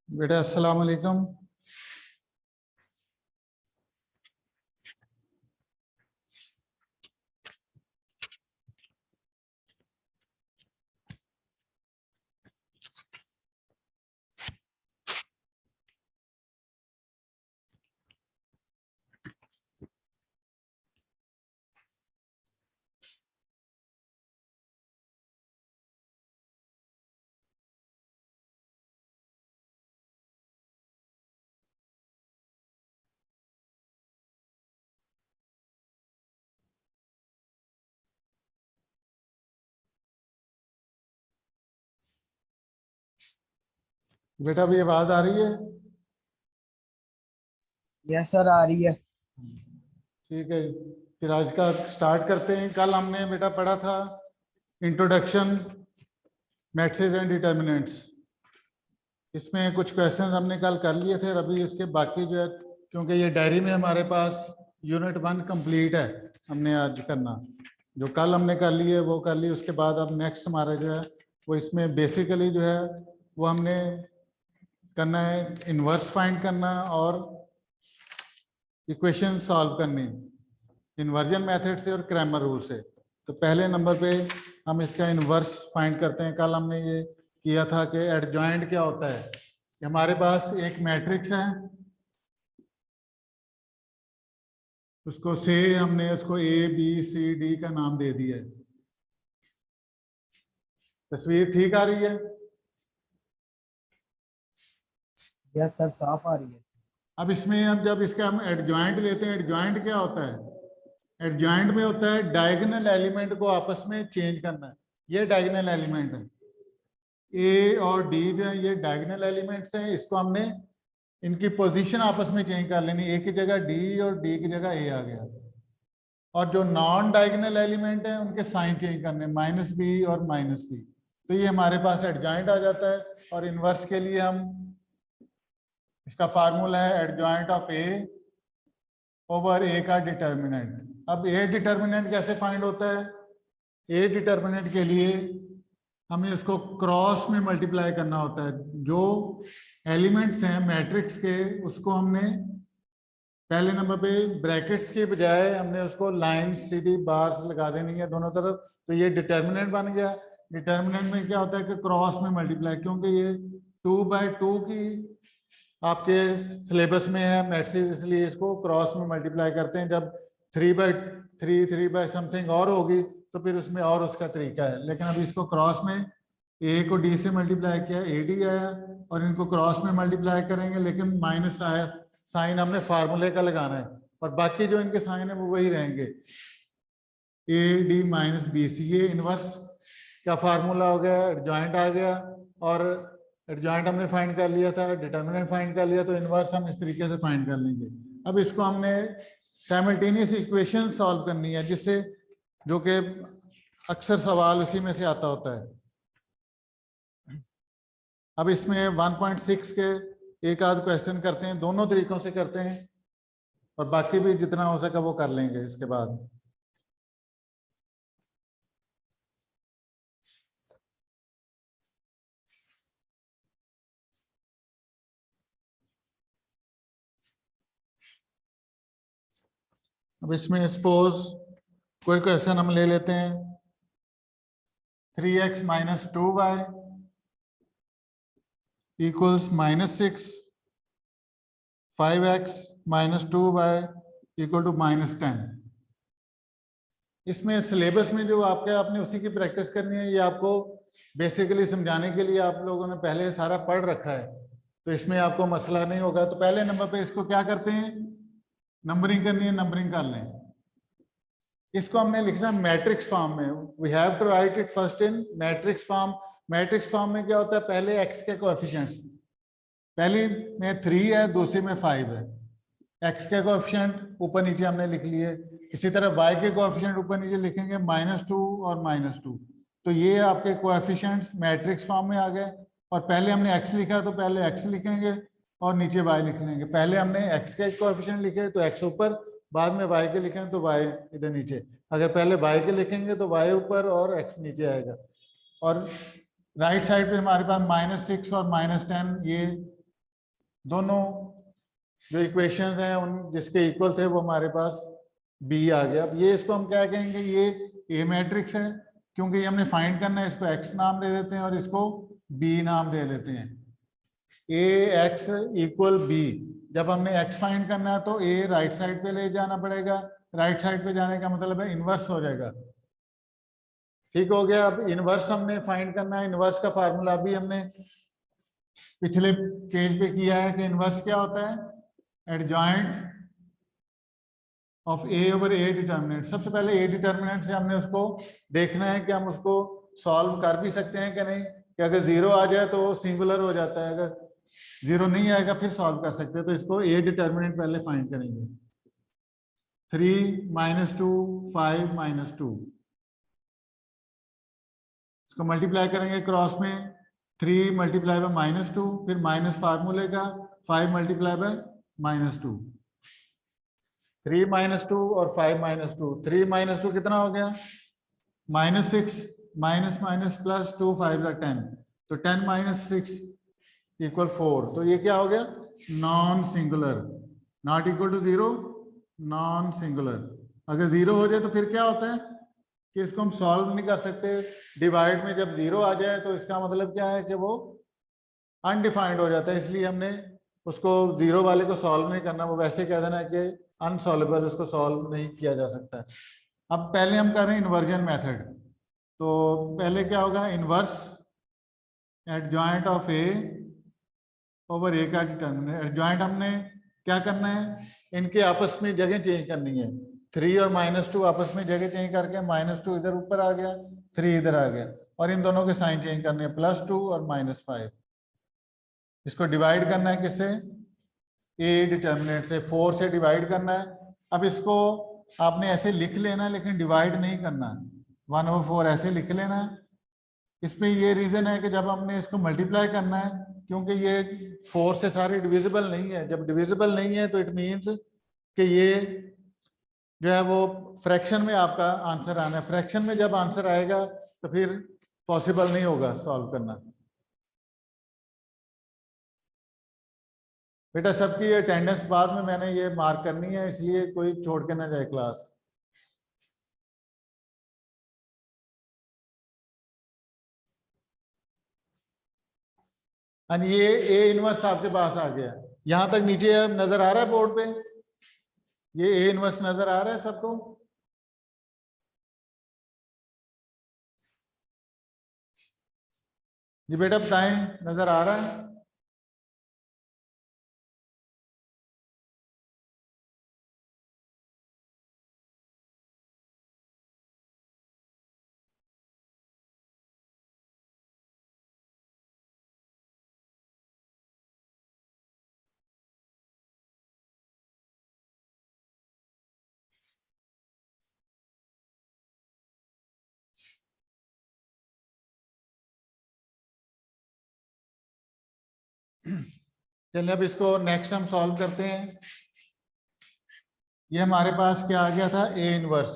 बेटा अस्सलाम वालेकुम। बेटा अभी आवाज आ रही है? यस सर, आ रही है। ठीक है, फिर आज का स्टार्ट करते हैं। कल हमने बेटा पढ़ा था इंट्रोडक्शन मैट्रिसेस एंड डिटर्मिनेंट्स। इसमें कुछ क्वेश्चंस हमने कल कर लिए थे। अभी इसके बाकी जो है, क्योंकि ये डायरी में हमारे पास यूनिट 1 कंप्लीट है, हमने आज करना जो कल हमने कर लिए वो कर ली। उसके बाद अब नेक्स्ट हमारा जो है वो इसमें बेसिकली जो है वो हमने करना है इनवर्स फाइंड करना और इक्वेशन सॉल्व करनी इन्वर्जन मेथड से और क्रैमर रूल से। तो पहले नंबर पे हम इसका इनवर्स फाइंड करते हैं। कल हमने ये किया था कि एडजॉइंट क्या होता है। कि हमारे पास एक मैट्रिक्स है, उसको से हमने उसको ए बी सी डी का नाम दे दिया है। तस्वीर ठीक आ रही है? यस सर, साफ आ रही है। अब इसमें हम जब इसका हम एडजॉइंट लेते हैं, एडजॉइंट क्या होता है? एडजॉइंट में होता है डायगोनल एलिमेंट को आपस में चेंज करना है। ये डायगोनल एलिमेंट है, ए और डी जो है ये डायगोनल एलिमेंट्स हैं। इसको हमने इनकी पोजीशन आपस में चेंज कर लेनी। ए की जगह डी और डी की जगह ए आ गया। और जो नॉन डायगोनल एलिमेंट है उनके साइन चेंज करने, माइनस बी और माइनस सी। तो ये हमारे पास एडजॉइंट आ जाता है। और इनवर्स के लिए हम इसका फार्मूला है adjoint of A over A का डिटर्मिनेंट। अब ए डिटर्मिनेंट कैसे फाइंड होता है? ए डिटर्मिनेंट के लिए हमें उसको क्रॉस में मल्टीप्लाई करना होता है। जो एलिमेंट्स हैं मैट्रिक्स के उसको हमने पहले नंबर पे ब्रैकेट्स के बजाय हमने उसको लाइंस सीधी बार्स लगा देनी है दोनों तरफ। तो ये डिटर्मिनेंट बन गया। डिटर्मिनेंट में क्या होता है कि क्रॉस में मल्टीप्लाई, क्योंकि ये 2/2 की आपके सिलेबस में है मैट्रिक्स, इसलिए इसको क्रॉस में मल्टीप्लाई करते हैं। जब 3/3 3 समथिंग और होगी तो फिर उसमें और उसका तरीका है। लेकिन अभी इसको क्रॉस में ए को डी से मल्टीप्लाई किया, ए डी आया, और इनको क्रॉस में मल्टीप्लाई करेंगे लेकिन माइनस आया। साइन हमने फार्मूले का लगाना है और बाकी जो इनके साइन है वो वही रहेंगे, A D minus B C. ये इनवर्स का फार्मूला हो गया, एडजॉइंट आ गया। और एडजॉइंट हमने फाइंड कर लिया था, डिटर्मिनेंट फाइंड कर लिया, तो इनवर्स हम इस तरीके से फाइंड कर लेंगे। अब इसको हमने साइमल्टेनियस इक्वेशन सॉल्व करनी है, जिससे जो कि अक्सर सवाल उसी में से आता होता है। अब इसमें 1.6 के एक आध क्वेश्चन करते हैं, दोनों तरीकों से करते हैं, और बाकी भी जितना हो सका वो कर लेंगे इसके बाद। अब इसमें सपोज कोई क्वेश्चन हम ले लेते हैं, 3x - 2y equals -6, 5x - 2y equal to -10। इसमें सिलेबस में जो आपने उसी की प्रैक्टिस करनी है। ये आपको बेसिकली समझाने के लिए आप लोगों ने पहले सारा पढ़ रखा है, तो इसमें आपको मसला नहीं होगा। तो पहले नंबर पे इसको क्या करते हैं, नंबरिंग करनी है, नंबरिंग कर लें। इसको हमने लिखना मैट्रिक्स फॉर्म में। We have to write it first in matrix form. Matrix form में क्या होता है, पहले एक्स के कोएफिशिएंट्स, पहली में 3 है, दूसरी में 5 है। एक्स के कोएफिशिएंट ऊपर नीचे हमने लिख लिए। इसी तरह y के कोएफिशिएंट ऊपर नीचे लिखेंगे, -2 और -2। तो ये आपके कोएफिशिएंट्स मैट्रिक्स फॉर्म में आ गए। और पहले हमने x लिखा तो पहले x लिखेंगे और नीचे y लिख लेंगे। पहले हमने x के कोएफिशिएंट लिखे तो x ऊपर, बाद में y के लिखें तो y इधर नीचे। अगर पहले y के लिखेंगे तो y ऊपर और x नीचे आएगा। और राइट साइड पे हमारे पास -6 और -10 ये दोनों जो इक्वेशंस हैं उन जिसके इक्वल थे वो हमारे पास बी आ गया। अब ये इसको हम क्या कहेंगे, ये ए मैट्रिक्स है, क्योंकि ये हमने फाइंड करना है, इसको एक्स नाम दे देते हैं और इसको बी नाम दे लेते हैं। ए एक्स इक्वल बी, जब हमने एक्स फाइंड करना है तो ए राइट साइड पे ले जाना पड़ेगा, राइट साइड पे जाने का मतलब है इनवर्स हो जाएगा। ठीक हो गया। अब इनवर्स हमने फाइंड करना है, इनवर्स का फार्मूला भी हमने पिछले पेज पे किया है कि इनवर्स क्या होता है, adjoint of A over A determinant. सबसे पहले ए डिटर्मिनेंट से हमने उसको देखना है कि हम उसको सॉल्व कर भी सकते हैं कि नहीं, कि अगर जीरो आ जाए तो वो सिंगुलर हो जाता है, अगर जीरो नहीं आएगा फिर सॉल्व कर सकते हैं। तो इसको ए डिटर्मिनेंट पहले फाइंड करेंगे। 3 - 2 5 - 2, इसको मल्टीप्लाई करेंगे क्रॉस में, 3 मल्टीप्लाई बाय -2, फिर माइनस फार्मूले का 5 मल्टीप्लाई बाय -2, 3 - 2 और 5 - 2, 3 - 2 कितना हो गया, -6, माइनस माइनस प्लस 2 5 10, तो 10 - 6 = 4। तो ये क्या हो गया, non singular, not equal to 0, non singular. अगर 0 हो जाए तो फिर क्या होता है कि इसको हम सॉल्व नहीं कर सकते। डिवाइड में जब 0 आ जाए तो इसका मतलब क्या है कि वो अनडिफाइंड हो जाता है, इसलिए हमने उसको 0 वाले को सॉल्व नहीं करना, वो वैसे कह देना कि अनसॉल्वेबल, उसको सॉल्व नहीं किया जा सकता है। अब पहले हम कर रहे हैं इन्वर्जन मेथड। तो पहले क्या होगा, inverse adjoint of A over A का डिटर्मिनेंट। एडजॉइंट हमने क्या करना है, इनके आपस में जगह चेंज करनी है। 3 और -2 आपस में जगह चेंज करके, -2 इधर ऊपर आ गया, 3 इधर आ गया, और इन दोनों के साइन चेंज करने हैं, +2 और -5। इसको डिवाइड करना है किससे, ए डिटर्मिनेंट से, 4 से डिवाइड करना है। अब इसको आपने ऐसे लिख लेना, लेकिन डिवाइड नहीं करना, 1/4 ऐसे लिख लेना है। इसमें ये रीजन है कि जब हमने इसको मल्टीप्लाई करना है, क्योंकि ये 4 से सारे डिविजिबल नहीं है, जब डिविजिबल नहीं है तो इट मीन्स कि ये जो है वो फ्रैक्शन में आपका आंसर आना है। फ्रैक्शन में जब आंसर आएगा तो फिर पॉसिबल नहीं होगा सॉल्व करना। बेटा सबकी अटेंडेंस बाद में मैंने ये मार्क करनी है, इसलिए कोई छोड़ के ना जाए क्लास। और ये ए इनवर्स आपके पास आ गया, यहां तक नीचे नजर आ रहा है बोर्ड पे, ये ए इनवर्स नजर आ रहा है सबको। जी बेटा बताएं, नजर आ रहा है? चलिए अब इसको नेक्स्ट हम सॉल्व करते हैं। ये हमारे पास क्या आ गया था, ए इनवर्स।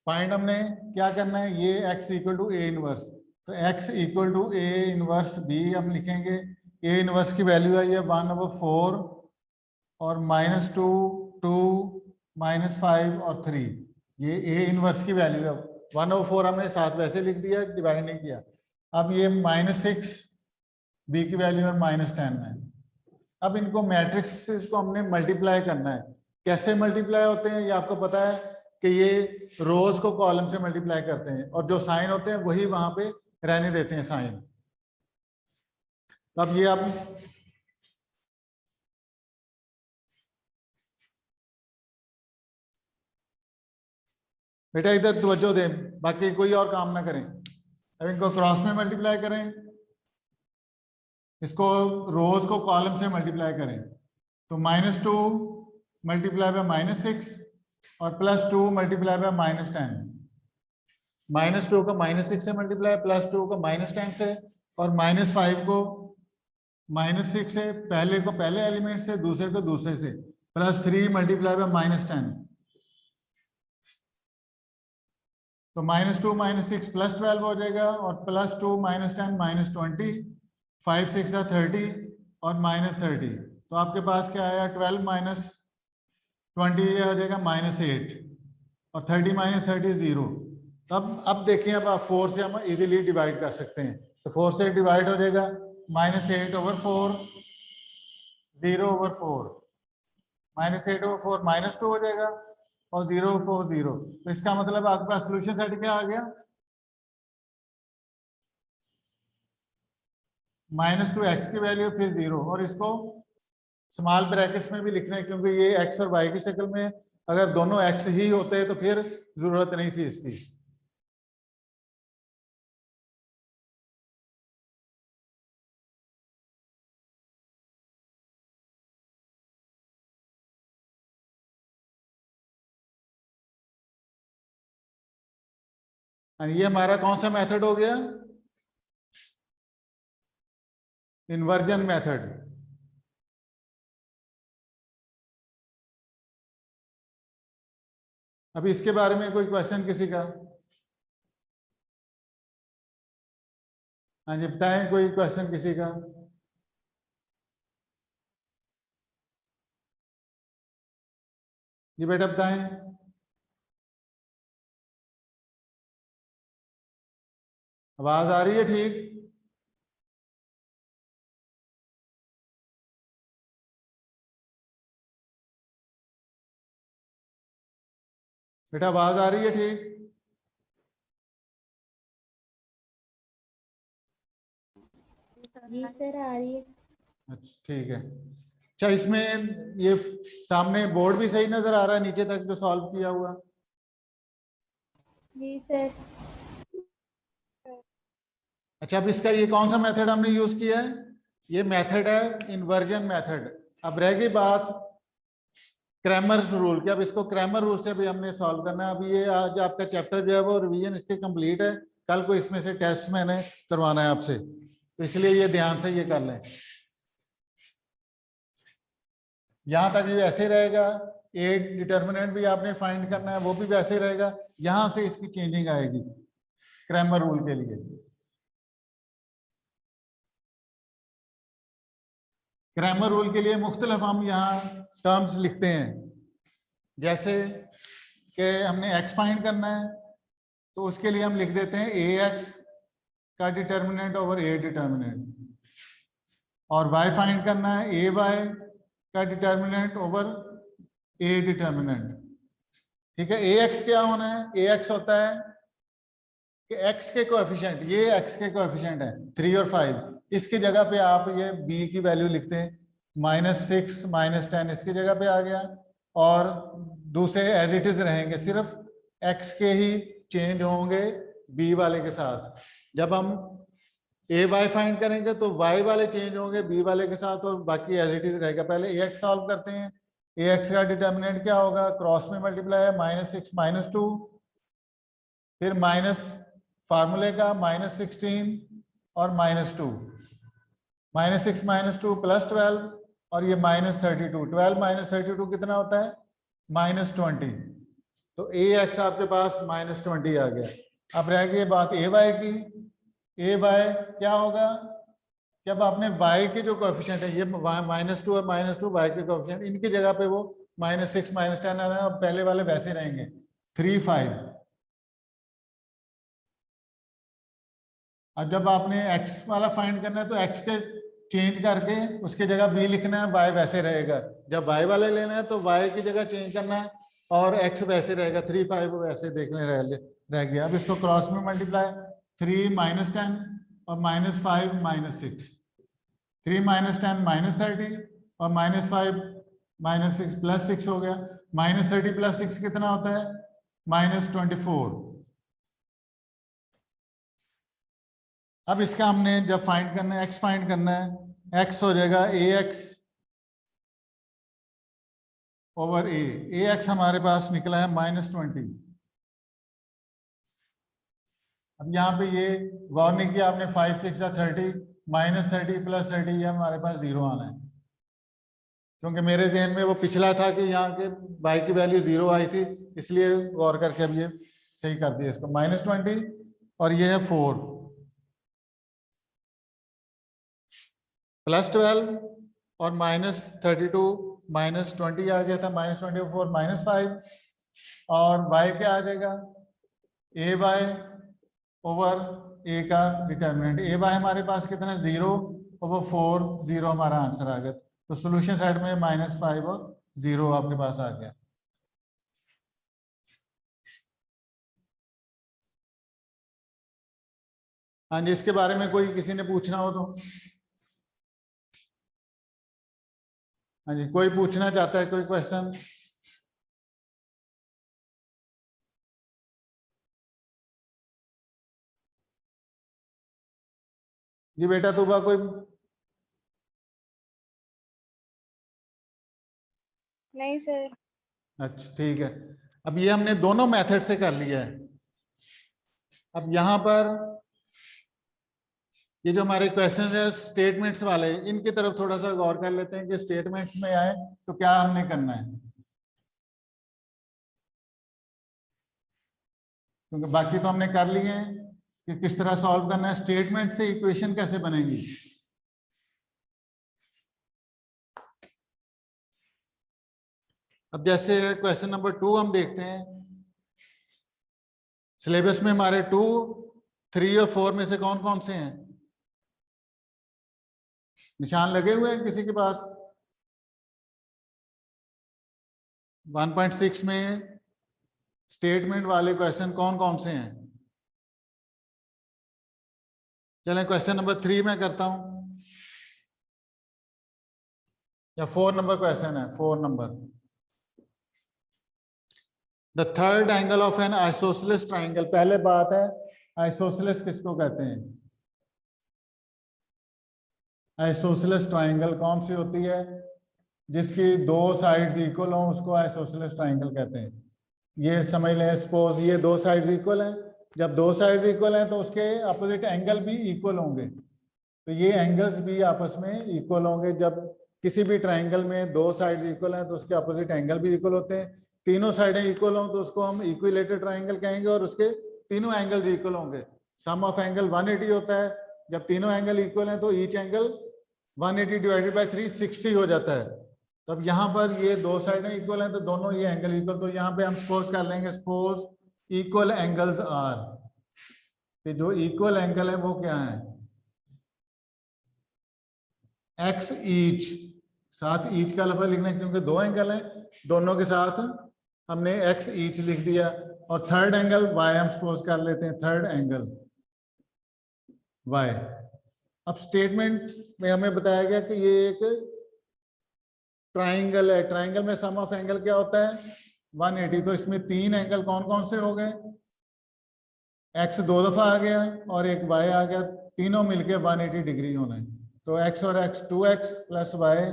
फाइंड हमने क्या करना है, ये x = ए इनवर्स, तो x = ए इनवर्स बी हम लिखेंगे। ए इनवर्स की वैल्यू आई है 1/4 और -2 2 -5 और 3। ये ए इनवर्स की वैल्यू है। 1/4 हमने साथ वैसे लिख दिया, डिवाइड नहीं किया। अब ये -6 बी की वैल्यू और -10 है। अब इनको मैट्रिक्स को हमने मल्टीप्लाई करना है। कैसे मल्टीप्लाई होते हैं ये आपको पता है कि ये रोज को कॉलम से मल्टीप्लाई करते हैं, और जो साइन होते हैं वही वहां पे रहने देते हैं साइन। अब ये आप बेटा इधर तवज्जो दें, बाकी कोई और काम ना करें। अब इनको क्रॉस में मल्टीप्लाई करें, इसको रोज को कॉलम से मल्टीप्लाई करें, तो -2 मल्टीप्लाई बाय -6 और +2 मल्टीप्लाई बाय -10। -2 को -6 से मल्टीप्लाई, +2 को -10 से, और -5 को -6 से, पहले को पहले एलिमेंट से, दूसरे को दूसरे से, +3 मल्टीप्लाई बाय -10, तो -2 -6 +12 हो जाएगा, और +2 -10 -20, 5 6 30 और -30, तो आपके पास क्या आया 12 माइनस 20 ये हो जाएगा -8 और 30 माइनस 30 0। तब अब देखिए अब आप 4 से हम इजीली डिवाइड कर सकते हैं। तो 4 से डिवाइड हो जाएगा -8/4 0/4 -8/4 -2 हो जाएगा और 0/4 0। तो इसका मतलब आपके पास सोल्यूशन सेट क्या आ गया -2 x की वैल्यू फिर 0 और इसको स्मॉल ब्रैकेट्स में भी लिखना है क्योंकि ये x और y की शक्ल में अगर दोनों x ही होते तो फिर जरूरत नहीं थी इसकी। ये हमारा कौन सा मेथड हो गया इन्वर्जन मेथड। अभी इसके बारे में कोई क्वेश्चन किसी का? हाँ जी बताएं कोई क्वेश्चन किसी का? जी बेटा बताएं। आवाज आ रही है ठीक? बेटा आवाज आ रही है ठीक? जी सर आ रही है। अच्छा ठीक है। अच्छा इसमें ये सामने बोर्ड भी सही नजर आ रहा है नीचे तक जो सॉल्व किया हुआ? जी सर। अच्छा अब इसका ये कौन सा मेथड हमने यूज किया है? ये मेथड है इन्वर्जन मेथड। अब रह गई बात क्रैमर्स रूल की। अब इसको क्रैमर रूल से भी हमने सॉल्व करना है। अभी ये आज आपका चैप्टर जो है वो रिवीजन इसके कंप्लीट है। कल को इसमें से टेस्ट मैंने करवाना है आपसे, तो इसलिए ये ध्यान से ये कर लें। यहां तक ये ऐसे रहेगा, ए डिटर्मिनेंट भी आपने फाइंड करना है, वो भी वैसे रहेगा। यहां से इसकी चेंजिंग आएगी क्रैमर रूल के लिए। क्रैमर रूल के लिए मुख्तलिफ हम यहाँ टर्म्स लिखते हैं। जैसे कि हमने x फाइंड करना है तो उसके लिए हम लिख देते हैं ax का डिटर्मिनेंट ओवर a डिटर्मिनेंट, और y फाइंड करना है ay का डिटर्मिनेंट ओवर a डिटर्मिनेंट। ठीक है, ax क्या होना है? ax होता है कि x के कोएफिशिएंट, ये x के कोएफिशिएंट है 3 और 5, इसकी जगह पे आप ये b की वैल्यू लिखते हैं -6 -10 इसकी जगह पे आ गया, और दूसरे एज इट इज रहेंगे, सिर्फ x के ही चेंज होंगे b वाले के साथ। जब हम ए वाई फाइंड करेंगे तो y वाले चेंज होंगे b वाले के साथ, और बाकी एज इट इज रहेगा। पहले ax सॉल्व करते हैं। ax का डिटर्मिनेंट क्या होगा? क्रॉस में मल्टीप्लाई है -6 -2, फिर माइनस फार्मूले का -16 और -2, -6 -2 +12 और ये -32। 12 -32 कितना होता है? -20। तो ax आपके पास -20 आ गया। अब रह गई बात ay की। ay क्या होगा? जब आपने y के जो कोएफिशिएंट है, ये -2 और -2 y के कोएफिशिएंट, इनकी जगह पे वो -6 -10 आ रहा है, और पहले वाले वैसे रहेंगे 3 5। अब जब आपने x वाला फाइंड करना है तो x के चेंज करके उसकी जगह b लिखना है, y वैसे रहेगा। जब y वाले लेना है तो y की जगह चेंज करना है और x वैसे रहेगा, 3 5 वैसे देखने रह गया। अब इसको क्रॉस में मल्टीप्लाई, 3 -10 और -5 -6, 3 -10 -30 और -5 -6 +6 हो गया। -30 +6 कितना होता है? -24। अब इसका हमने जब फाइंड करना है, x फाइंड करना है, x हो जाएगा ax ओवर a। ax हमारे पास निकला है -20। अब यहाँ पे ये गौर नहीं किया आपने, 5 6 30, -30 +30, ये हमारे पास 0 आना है, क्योंकि मेरे जहन में वो पिछला था कि यहाँ के y की वैल्यू 0 आई थी, इसलिए गौर करके अब ये सही कर दिया इसको। -20 और ये है 4 +12 और -32 -20 आ गया था, -24 -5, और y क्या आ जाएगा, ए वाई ओवर ए का डिटर्मिनेंट। ए वाई हमारे पास कितना, 0/4, 0 हमारा आंसर आ गया। तो सोल्यूशन साइड में -5 और 0 आपके पास आ गया। हाँ जी, इसके बारे में कोई किसी ने पूछना हो तो, हाँ जी, कोई पूछना चाहता है, कोई क्वेश्चन? जी बेटा तूबा, कोई? नहीं सर। अच्छा ठीक है। अब ये हमने दोनों मेथड से कर लिया है। अब यहाँ पर ये जो हमारे क्वेश्चन है स्टेटमेंट्स वाले, इनकी तरफ थोड़ा सा गौर कर लेते हैं कि स्टेटमेंट्स में आए तो क्या हमने करना है, क्योंकि बाकी तो हमने कर लिए हैं कि किस तरह सॉल्व करना है। स्टेटमेंट से इक्वेशन कैसे बनेगी? अब जैसे क्वेश्चन नंबर 2 हम देखते हैं, सिलेबस में हमारे 2, 3 और 4 में से कौन कौन से हैं? निशान लगे हुए हैं किसी के पास? 1.6 में स्टेटमेंट वाले क्वेश्चन कौन कौन से हैं? चलें क्वेश्चन नंबर 3 में करता हूं, या 4 नंबर क्वेश्चन है, 4 number. The third angle of N isosceles triangle. पहले बात है, आइसोसेलेस किसको कहते हैं? आइसोसेलेस ट्राइंगल कौन सी होती है? जिसकी 2 साइड्स इक्वल हो उसको आइसोसेलेस ट्राइंगल कहते हैं। ये समझ लें, सपोज ये 2 साइड्स इक्वल हैं। जब 2 साइड्स इक्वल हैं तो उसके अपोजिट एंगल भी इक्वल होंगे। तो ये एंगल्स भी आपस में इक्वल होंगे। जब किसी भी ट्राइंगल में 2 साइड्स इक्वल हैं तो उसके अपोजिट एंगल भी इक्वल होते हैं। तीनों साइडें इक्वल हों तो उसको हम इक्विलेटरल ट्राइंगल कहेंगे, और उसके तीनों एंगल्स इक्वल होंगे। सम ऑफ एंगल 180 होता है। जब तीनों एंगल इक्वल हैं तो ईच एंगल 180 डिवाइडेड बाय 3 60 हो जाता है। तब यहाँ पर ये 2 साइडें इक्वल हैं तो दोनों ये एंगल इक्वल। तो यहाँ पे हम सपोज कर लेंगे, सपोज इक्वल एंगल्स आर, कि जो इक्वल एंगल है वो क्या है, एक्स ईच। साथ ईच का लफ्ज लिखना है क्योंकि 2 एंगल हैं, दोनों के साथ हमने एक्स ईच लिख दिया। और थर्ड एंगल वाई हम सपोज कर लेते हैं, थर्ड एंगल वाई। अब स्टेटमेंट में हमें बताया गया कि ये एक ट्राइंगल है। ट्राइंगल में सम ऑफ एंगल क्या होता है, 180। तो इसमें 3 एंगल कौन कौन से हो गए, एक्स 2 दफा आ गया और एक वाई आ गया, तीनों मिलके 180 डिग्री होना है। तो एक्स और X 2x plus Y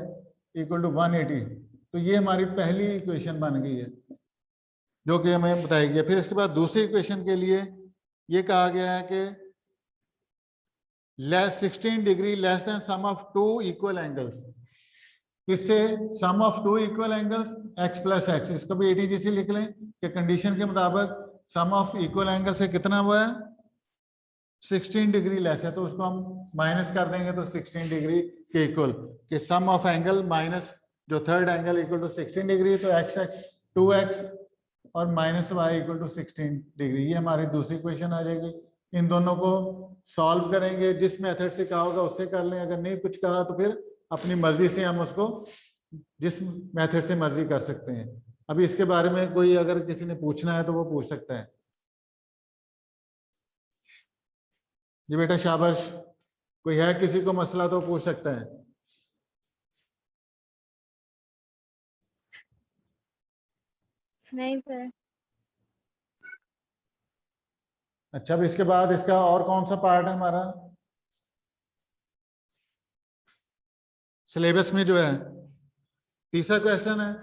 equal to 180। तो ये हमारी पहली इक्वेशन बन गई है जो कि हमें बताई गई है। फिर इसके बाद दूसरी इक्वेशन के लिए ये कहा गया है कि 16 degree less than sum of 2 equal angles. किससे? Sum of 2 equal angles X plus X. इसको भी एटीजीसी लिख लें कि कंडीशन के मुताबिक सम ऑफ इक्वल एंगल से कितना हुआ है, 16 डिग्री लेस है। तो उसको हम माइनस कर देंगे तो 16 डिग्री के इक्वल, कि सम ऑफ एंगल माइनस जो third angle equal to 16 degree. तो एक्स एक्स 2x और minus Y equal to 16 degree. ये हमारी दूसरी क्वेश्चन आ जाएगी। इन दोनों को सॉल्व करेंगे, जिस मेथड से कहा होगा उससे कर लें। अगर नहीं कुछ कहा तो फिर अपनी मर्जी से हम उसको जिस मेथड से मर्जी कर सकते हैं। अभी इसके बारे में कोई अगर किसी ने पूछना है तो वो पूछ सकता है। जी बेटा शाबाश, कोई है किसी को मसला तो पूछ सकता है। नहीं सर। अच्छा, अब इसके बाद इसका और कौन सा पार्ट है हमारा सिलेबस में जो है, तीसरा क्वेश्चन है।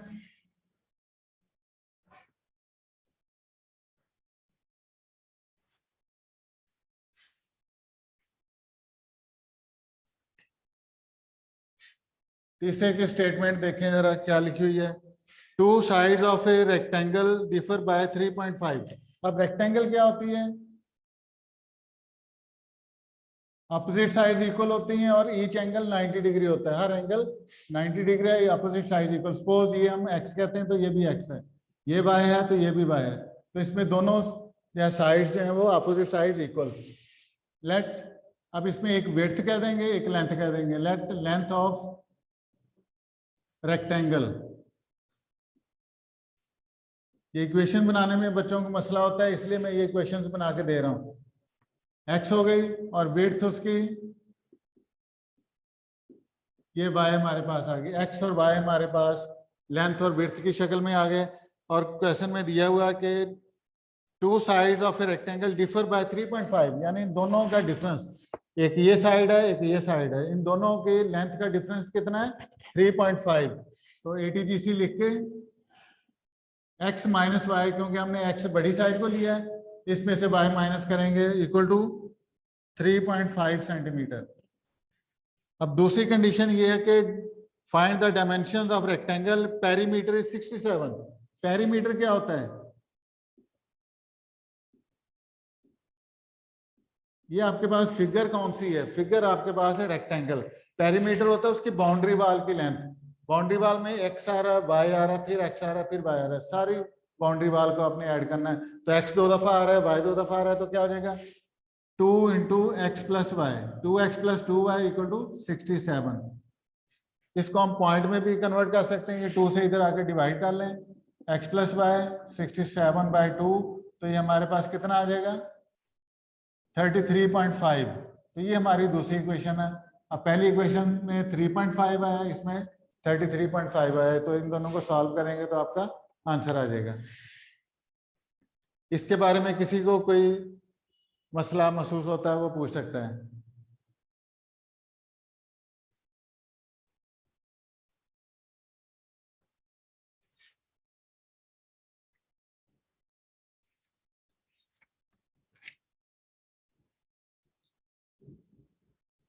तीसरे की स्टेटमेंट देखें जरा क्या लिखी हुई है। 2 sides of a rectangle differ by 3.5। अब रेक्टेंगल क्या होती है, अपोजिट साइड इक्वल होती हैं और ईच एंगल 90 डिग्री होता है, हर एंगल 90 डिग्री है, अपोजिट साइड इक्वल। सपोज ये हम x कहते हैं तो ये भी x है, ये y है तो ये भी y है, तो इसमें दोनों या साइड्स जो हैं वो अपोजिट साइड इक्वल। लेट, अब इसमें एक विड्थ कह देंगे एक लेंथ कह देंगे। लेट लेंथ ऑफ रेक्टेंगल, ये इक्वेशन बनाने में बच्चों को मसला होता है इसलिए मैं ये इक्वेशंस बना के दे रहा हूँ। x हो गई और विड्थ उसकी ये y हमारे पास आ गई, x और y हमारे पास लेंथ और विड्थ की शक्ल में आ गए। और क्वेश्चन में दिया हुआ कि two sides of a rectangle differ by 3.5, यानी इन दोनों का डिफरेंस, एक ये साइड है एक ये साइड है, इन दोनों के लेंथ का डिफरेंस कितना है 3.5। तो ATGC लिख के x माइनस वाई, क्योंकि हमने x बड़ी साइड को लिया है, इसमें से y माइनस करेंगे इक्वल टू 3.5 सेंटीमीटर। अब दूसरी कंडीशन ये है कि find the dimensions of rectangle, perimeter is 67। Perimeter क्या होता है? ये आपके पास फिगर कौन सी है? फिगर आपके पास है रेक्टेंगल। पेरीमीटर होता है उसकी बाउंड्री वाल की लेंथ। बाउंड्री वाल में x आ रहा है, y आ रहा है, फिर x आ रहा है, फिर y आ रहा है, सारी बाउंड्री वाल को आपने ऐड करना है। तो x 2 दफा आ रहा है, y 2 दफा आ रहा है, तो क्या हो जाएगा 2 into X plus Y, 2x plus 2y equal to 67। इसको हम पॉइंट में भी कन्वर्ट कर सकते हैं, ये 2 से इधर आकर डिवाइड कर लें, x प्लस वाई 67/2, तो ये हमारे पास कितना आ जाएगा 33.5। तो ये हमारी दूसरी इक्वेशन है। अब पहली इक्वेशन में 3.5 आया, इसमें 33.5 आया, तो इन दोनों को सॉल्व करेंगे तो आपका आंसर आ जाएगा। इसके बारे में किसी को कोई मसला महसूस होता है वो पूछ सकता है।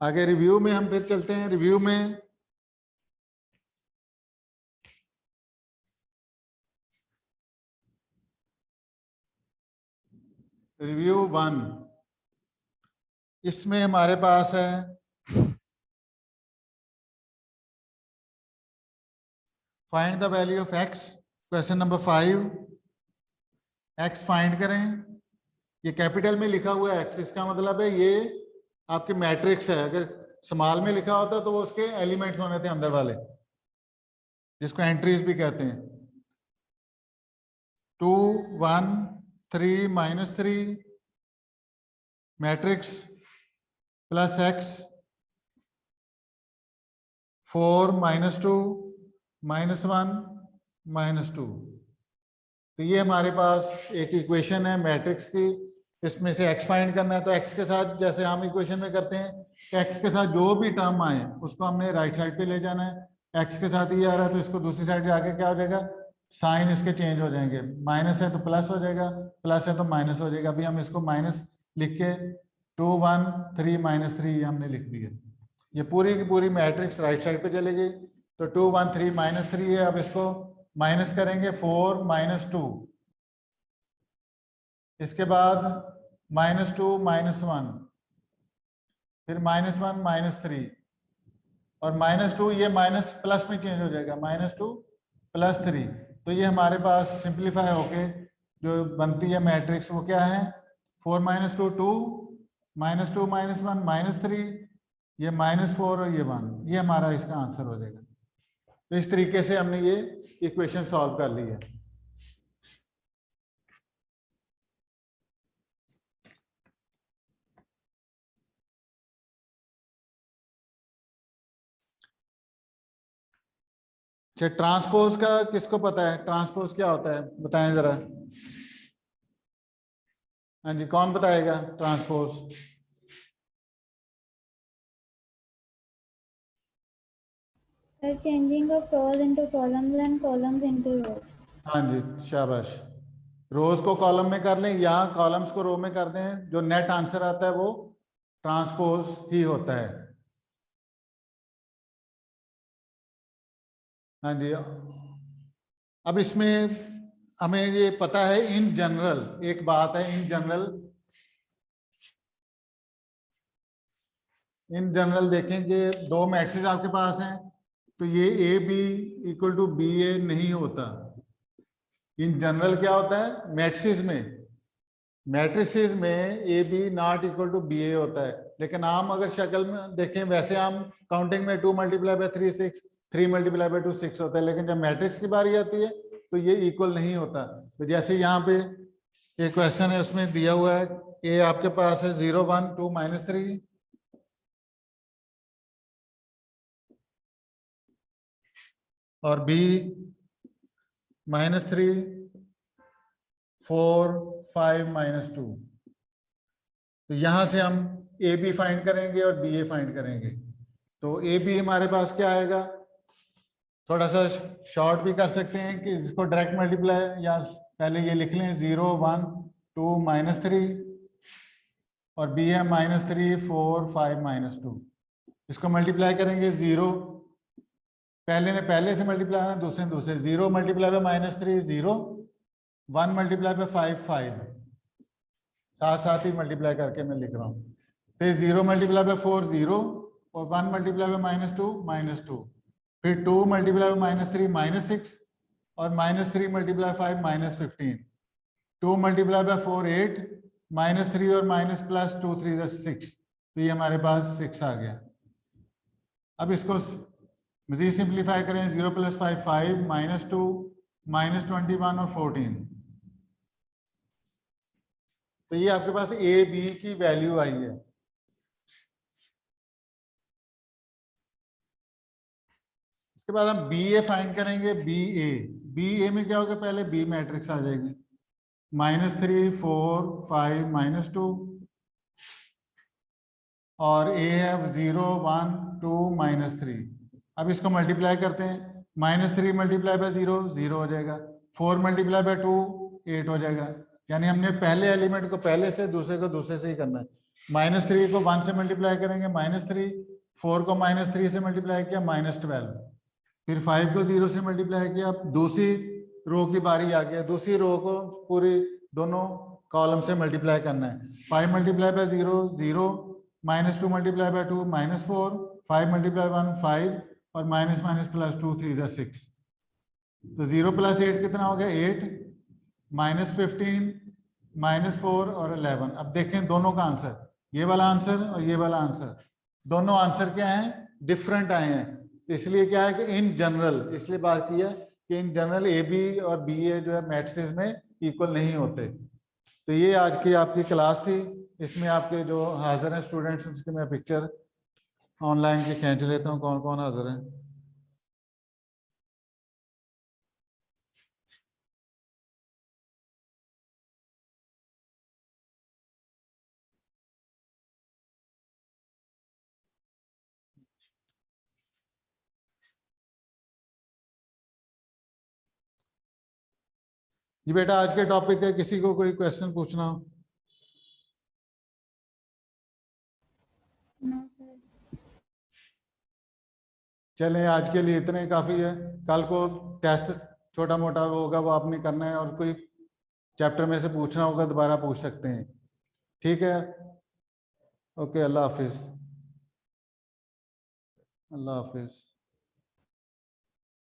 आगे रिव्यू में हम फिर चलते हैं। रिव्यू में रिव्यू 1, इसमें हमारे पास है find the value of x। Question number 5, x find करें। ये कैपिटल में लिखा हुआ है x, इसका मतलब है ये आपकी मैट्रिक्स है। अगर स्मॉल में लिखा होता तो वो उसके एलिमेंट्स होने थे अंदर वाले, जिसको एंट्रीज भी कहते हैं। 2 1 3 -3 मैट्रिक्स प्लस x 4 -2 -1 -2। तो ये हमारे पास एक इक्वेशन है मैट्रिक्स की, इसमें से x फाइंड करना है। तो x के साथ जैसे हम इक्वेशन में करते हैं कि x के साथ जो भी टर्म आए उसको हमने राइट साइड पे ले जाना है। x के साथ ये आ रहा है तो इसको दूसरी साइड जाके क्या हो जाएगा, साइन इसके चेंज हो जाएंगे। माइनस है तो प्लस हो जाएगा, प्लस है तो माइनस हो जाएगा। अभी हम इसको माइनस लिख के 2 1 3 -3 हमने लिख दिया। ये पूरी की पूरी मैट्रिक्स राइट साइड पे चली गई। तो 2 1 3 -3 है। अब इसको माइनस करेंगे 4 -2, इसके बाद -2 -1, फिर -1 -3 और -2, ये माइनस प्लस में चेंज हो जाएगा, -2 +3। तो ये हमारे पास सिंप्लीफाई होके जो बनती है मैट्रिक्स वो क्या है 4 -2 2 -2 -1 -3, ये -4 और ये 1, ये हमारा इसका आंसर हो जाएगा। तो इस तरीके से हमने ये इक्वेशन सॉल्व कर ली है। अच्छा, ट्रांसपोज का किसको पता है? ट्रांसपोज क्या होता है बताएं जरा। हाँ जी, कौन बताएगा transpose? Sir, changing of rows into columns and columns into rows. हाँ जी, शाबाश। रोज को कॉलम में कर लें या कॉलम्स को रो में कर दें, जो नेट आंसर आता है वो ट्रांसपोज ही होता है। हाँ जी, अब इसमें हमें ये पता है इन जनरल, एक बात है इन जनरल इन जनरल देखेंगे दो मैट्रिक्स आपके पास हैं, तो ये A B equal to B A नहीं होता। इन जनरल क्या होता है, मैट्रिसेस में A B not equal to B A होता है। लेकिन हम अगर शक्ल में देखें, वैसे हम काउंटिंग में 2 मल्टीप्लाई बाय 3 6, 3 मल्टीप्लाई बाय 2 6 होता है, लेकिन जब मैट्रिक्स की बारी आती है तो ये इक्वल नहीं होता। तो जैसे यहाँ पे एक क्वेश्चन है, उसमें दिया हुआ है ए आपके पास है 0 1 2 -3, और बी -3 4 5 -2। तो यहां से हम ए बी फाइंड करेंगे और बी ए फाइंड करेंगे। तो ए बी हमारे पास क्या आएगा, थोड़ा सा शॉर्ट भी कर सकते हैं कि इसको डायरेक्ट मल्टीप्लाई, या पहले ये लिख लें 0 1 2 -3, और बी है -3 4 5 -2। इसको मल्टीप्लाई करेंगे, 0 पहले से मल्टीप्लाई है, दूसरे 0 मल्टीप्लाई बाय -3 0, 1 मल्टीप्लाई बाय 5 5, साथ ही मल्टीप्लाई करके मैं लिख रहा हूँ। फिर 0 मल्टीप्लाई बाय 4 0, और 1 मल्टीप्लाई बाय -2 फिर 2 मल्टीप्लाई बाय -3 -6, और -3 मल्टीप्लाई 5 -15, 2 मल्टीप्लाई बाय 4 8, -3 और माइनस प्लस 2 3 6। तो ये हमारे पास 6 आ गया। अब इसको मजीद सिंप्लीफाई करें, 0 + 5 5, -2 -21 और 14। तो ये आपके पास ए बी की वैल्यू आई है। इसके बाद हम बी ए फाइंड करेंगे। बी ए में क्या होगा, पहले बी मैट्रिक्स आ जाएगी, -3 4 5 -2, और ए है 0 1 2 -3। अब इसको मल्टीप्लाई करते हैं, -3 मल्टीप्लाई बाय 0 0 हो जाएगा, 4 मल्टीप्लाई बाय 2 8 हो जाएगा। यानी हमने पहले एलिमेंट को पहले से, दूसरे को दूसरे से ही करना है। -3 को 1 से मल्टीप्लाई करेंगे -3, 4 को -3 से मल्टीप्लाई किया -12, फिर 5 को 0 से मल्टीप्लाई किया। अब दूसरी रो की बारी आ गया, दूसरी रो को पूरी दोनों कॉलम से मल्टीप्लाई करना है। 5 multiply by 0 0, -2 multiply by 2 -4, 5 multiply 1 5, और माइनस प्लस 2 3 6। तो 0 + 8 कितना हो गया, 8, -15 -4 और 11। अब देखें दोनों का आंसर, ये वाला आंसर और ये वाला आंसर, दोनों आंसर क्या हैं, डिफरेंट आए हैं। इसलिए क्या है कि इन जनरल, इसलिए बात की है कि इन जनरल ए बी और बी ए जो है मैट्रिसेस में इक्वल नहीं होते। तो ये आज की आपकी क्लास थी। इसमें आपके जो हाजिर हैं स्टूडेंट्स, उसकी मैं पिक्चर ऑनलाइन की खींच लेता हूँ, कौन कौन हाजिर है। जी बेटा, आज के टॉपिक है, किसी को कोई क्वेश्चन पूछना हो? No, sir. चलें, आज के लिए इतना ही काफ़ी है। कल को टेस्ट छोटा मोटा होगा, वो आपने करना है, और कोई चैप्टर में से पूछना होगा दोबारा पूछ सकते हैं। ठीक है, ओके, अल्लाह हाफिज़। अल्लाह हाफिज़।